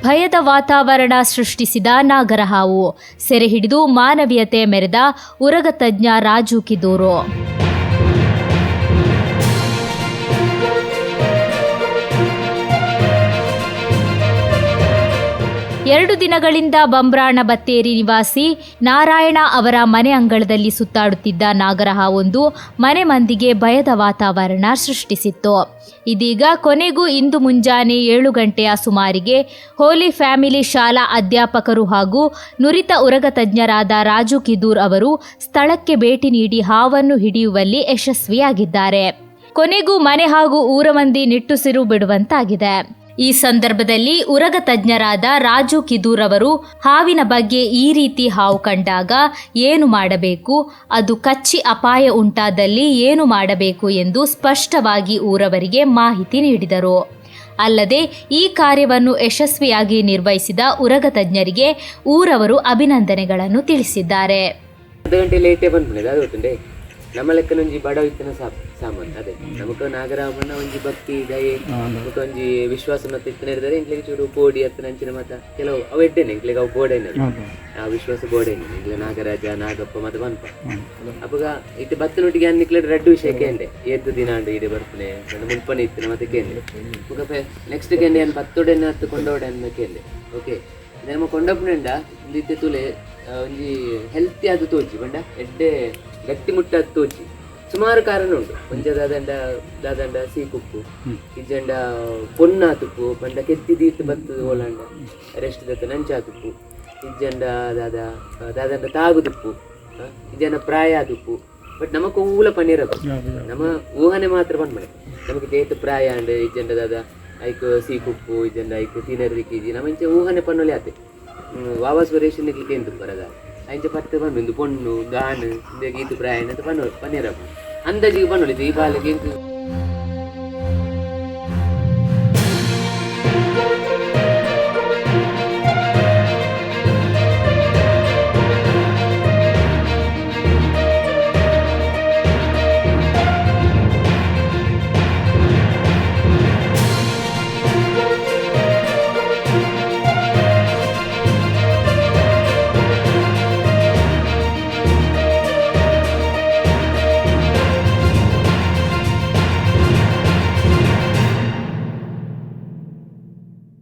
ಭಯದ ವಾತಾವರಣ ಸೃಷ್ಟಿಸಿದ ನಾಗರಹಾವು. ಸೆರೆ ಹಿಡಿದು ಮಾನವೀಯತೆ ಮೆರೆದ ಉರಗ ತಜ್ಞ ರಾಜು ಕಿದೂರು. ಎರಡು ದಿನಗಳಿಂದ ಬಂಬ್ರಾಣ ಬತ್ತೇರಿ ನಿವಾಸಿ ನಾರಾಯಣ ಅವರ ಮನೆ ಅಂಗಳದಲ್ಲಿ ಸುತ್ತಾಡುತ್ತಿದ್ದ ನಾಗರಹಾವೊಂದು ಮನೆ ಮಂದಿಗೆ ಭಯದ ವಾತಾವರಣ ಸೃಷ್ಟಿಸಿತ್ತು. ಇದೀಗ ಕೊನೆಗೂ ಇಂದು ಮುಂಜಾನೆ 7 ಗಂಟೆಯ ಸುಮಾರಿಗೆ ಹೋಲಿ ಫ್ಯಾಮಿಲಿ ಶಾಲಾ ಅಧ್ಯಾಪಕರು ಹಾಗೂ ನುರಿತ ಉರಗ ತಜ್ಞರಾದ ರಾಜು ಕಿದೂರ್ ಅವರು ಸ್ಥಳಕ್ಕೆ ಭೇಟಿ ನೀಡಿ ಹಾವನ್ನು ಹಿಡಿಯುವಲ್ಲಿ ಯಶಸ್ವಿಯಾಗಿದ್ದಾರೆ. ಕೊನೆಗೂ ಮನೆ ಹಾಗೂ ಊರ ಮಂದಿ ನಿಟ್ಟುಸಿರು ಬಿಡುವಂತಾಗಿದೆ. ಈ ಸಂದರ್ಭದಲ್ಲಿ ಉರಗ ತಜ್ಞರಾದ ರಾಜು ಕಿದೂರ್ ಅವರು ಹಾವಿನ ಬಗ್ಗೆ ಈ ರೀತಿ ಹಾವು ಕಂಡಾಗ ಏನು ಮಾಡಬೇಕು, ಅದು ಕಚ್ಚಿ ಅಪಾಯ ಉಂಟಾದಲ್ಲಿ ಏನು ಮಾಡಬೇಕು ಎಂದು ಸ್ಪಷ್ಟವಾಗಿ ಊರವರಿಗೆ ಮಾಹಿತಿ ನೀಡಿದರು. ಅಲ್ಲದೆ ಈ ಕಾರ್ಯವನ್ನು ಯಶಸ್ವಿಯಾಗಿ ನಿರ್ವಹಿಸಿದ ಉರಗ ತಜ್ಞರಿಗೆ ಊರವರು ಅಭಿನಂದನೆಗಳನ್ನು ತಿಳಿಸಿದ್ದಾರೆ. ನಮ್ಮ ಲೆಕ್ಕನ ಒಂಜಿ ಬಡ ಇತ್ತಿನ ಸಾಮಾನು ಅದೇ ನಮಕ ನಾಗರಾಮನ ಒಂಜಿ ಭಕ್ತಿ ದಯೆ ನಮಕ ಒಂಜಿ ವಿಶ್ವಾಸ ಇತ್ತಿನ ಇರ್ತಾರೆ. ಇಂಕ್ಲಿಗೆ ಚೂರು ಬೋಡಿ ಹತ್ತಿನ ಅಂಚಿನ ಮತ ಕೆಲವು ಅವು ಎಡ್ಡೇನೆ ಇಂಕ್ಲಿಗೆ ಅವು ಬೋಡೇನೆ ಆ ವಿಶ್ವಾಸ ಬೋಡೇನೆ ಇಂಕ್ಲೆ ನಾಗರಾಜ ನಾಗಪ್ಪ ಮತ್ತೆ ಬನ್ಪ ಅಪ್ಪಗ ಇಟ್ಟು ಬತ್ತನೊಟ್ಟಿಗೆ ಅನ್ನಿಕ್ಲೆ ರೆಡ್ ವಿಷಯಕ್ಕೆ ಅಂಡೆ ಏತ್ತು ದಿನ ಅಂಡು ಇಡೆ ಬರ್ಪನೆ ನನ್ನ ಮುನ್ಪನೆ ಇತ್ತಿನ ಮತ್ತೆ ಕೇಂದ್ರೆ ನೆಕ್ಸ್ಟ್ ಕೆಂಡೆ ಅನ್ನು ಬತ್ತೊಡೆನ ಹತ್ತುಕೊಂಡೋಡೆ ಅನ್ನ ಕೇಂದೆ. ಓಕೆ ನಮ್ಮ ಕೊಂಡಪ್ಪನೆಂಡ ಇಲ್ಲಿದ್ದೆ ತುಲೆ ಒಂಜಿ ಹೆಲ್ತಿ ಅದು ತೋಚಿ ಬಂಡ ಎಡ್ಡೆ ಗಟ್ಟಿ ಮುಟ್ಟಾದ ತೋಚಿ ಸುಮಾರು ಕಾರಣ ಉಂಟು. ಒಂಜ ದಾದಂಡ ಸೀಕುಪ್ಪು ಇಜ್ಜಂಡ ಪೊನ್ನ ತುಪ್ಪು ಬಂಡ ಕೆತ್ತಿದೀತು ಬತ್ತದ ಓಲಂಡ ರೆಸ್ಟ್ ದತ್ತ ನಂಚ ತುಪ್ಪು ಇಜ್ಜಂಡ ದಾದಂಡ ತಾಗು ತುಪ್ಪು ಇಜ್ಜನ ಪ್ರಾಯ ತುಪ್ಪು. ಬಟ್ ನಮಕ್ ಊಲ ಪನ್ನೀರ ನಮ್ಮ ಊಹನೆ ಮಾತ್ರ ಬಂದ್ಮೇಲೆ ನಮಗೆ ದೇತ ಪ್ರಾಯ ಅಂಡ್ ಇಜ್ಜಂಡ ದಾದ ಐಕ್ ಸೀಕುಪ್ಪು ಇಜ್ಜಂಡ ಐಕ್ ತಿನ್ನರ್ದಿಕ್ಕಿ ನಮ್ಮ ಇಂಚೆ ಊಹನೆ ಪನ್ನೊಲಿ ಆತೆ ವಾವಾಸ್ ವರೇಷನ್ ಇರ್ಲಿಕ್ಕೆ ಎಂದು ಬರದ ಐಂಚೆ ಪತ್ತೆ ಬಂದು ಪೊಣ್ಣು ಗಾನು ಗೀತು ಪ್ರಾಯಣ ಅಂತ ಪನ್ನೀರ ಅಂದಾಜಿಗೆ ಪನ್ನೊಲಿತು ಈ ಬಾಲಿಗೆ